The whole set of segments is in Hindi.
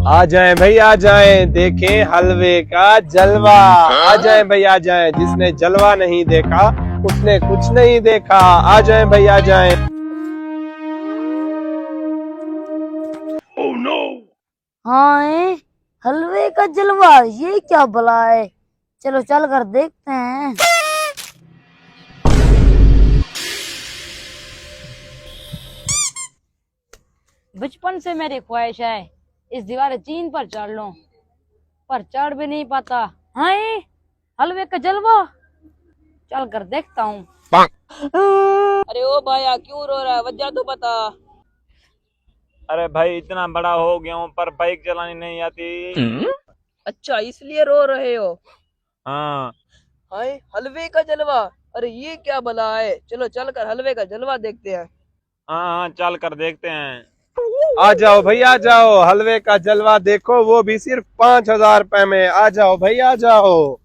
आ जाएं भाई आ जाएं, देखें हलवे का जलवा। आ जाएं भाई आ जाएं, जिसने जलवा नहीं देखा उसने कुछ नहीं देखा। आ जाएं भाई आ जाएं। हाँ हलवे का जलवा, ये क्या भला है। चलो चल कर देखते हैं। बचपन से मेरी ख्वाहिश है इस दीवार चीन पर चढ़ लूं, पर चढ़ भी नहीं पाता। हाँ हलवे का जलवा, चल कर देखता हूँ। अरे ओ भाया क्यों रो रहा है, वजह तो बता। अरे भाई इतना बड़ा हो गया हूँ पर बाइक चलानी नहीं आती। अच्छा इसलिए रो रहे हो। हाँ। हाय हलवे का जलवा, अरे ये क्या भला है। चलो चल कर हलवे का जलवा देखते हैं। हाँ हाँ चल कर देखते हैं। आ जाओ भाई आ जाओ, हलवे का जलवा देखो, वो भी सिर्फ 5,000 रुपए में। आ जाओ भाई आ जाओ।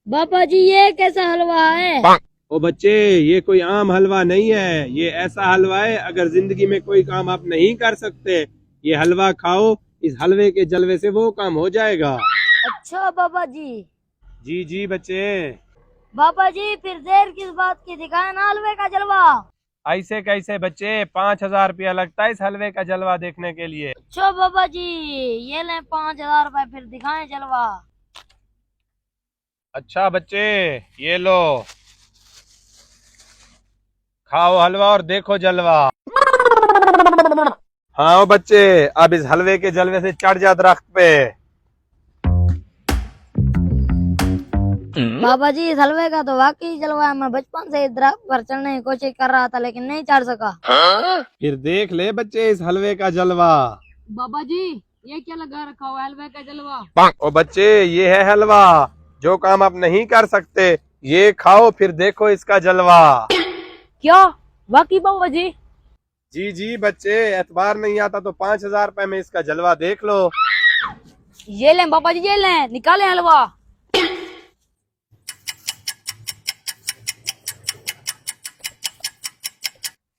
बाबा जी ये कैसा हलवा है। ओ बच्चे, ये कोई आम हलवा नहीं है, ये ऐसा हलवा है अगर जिंदगी में कोई काम आप नहीं कर सकते, ये हलवा खाओ, इस हलवे के जलवे से वो काम हो जाएगा। अच्छा बाबा जी। जी जी बच्चे। बाबा जी फिर देर किस बात की, दिखाए ना हलवे का जलवा। ऐसे कैसे बच्चे, 5,000 रुपया लगता है इस हलवे का जलवा देखने के लिए। अच्छा बाबा जी ये लें 5,000 रुपए, फिर दिखाएं जलवा। अच्छा बच्चे ये लो, खाओ हलवा और देखो जलवा। हाँ बच्चे, अब इस हलवे के जलवे से चढ़ जा दरख्त पे। बाबा जी इस हलवे का तो वाकई जलवा है। मैं बचपन से इस दरख्त पर चढ़ने की कोशिश कर रहा था लेकिन नहीं चढ़ सका। फिर देख ले बच्चे इस हलवे का जलवा। बाबा जी ये क्या लगा रखा हुआ है, हलवे का जलवा। ओ बच्चे ये है हलवा, जो काम आप नहीं कर सकते ये खाओ, फिर देखो इसका जलवा। क्या वाकई बाबा जी। जी जी बच्चे, एतबार नहीं आता तो 5,000 रुपए में इसका जलवा देख लो। ये लें बाबा जी, ये लें, निकालें हलवा।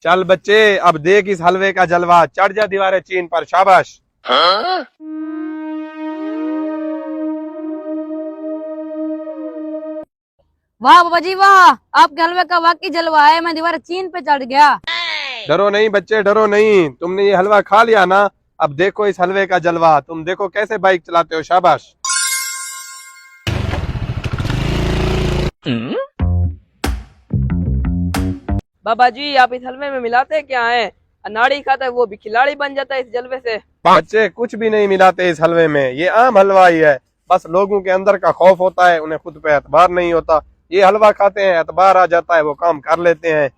चल बच्चे अब देख इस हलवे का जलवा, चढ़ जा दीवारे चीन पर, शाबाश। वाह बाबा जी वाह, आपके हलवे का वाकई जलवा है, मैं दीवार चीन पे चढ़ गया। डरो नहीं बच्चे डरो नहीं, तुमने ये हलवा खा लिया ना, अब देखो इस हलवे का जलवा। तुम देखो कैसे बाइक चलाते हो, शाबाश। बाबा जी आप इस हलवे में मिलाते क्या है। अनाड़ी खाता है वो भी खिलाड़ी बन जाता है इस जलवे से। बच्चे कुछ भी नहीं मिलाते इस हलवे में, ये आम हलवा ही है, बस लोगों के अंदर का खौफ होता है, उन्हें खुद पे एतबार नहीं होता। ये हलवा खाते हैं, एतबार आ जाता है, वो काम कर लेते हैं।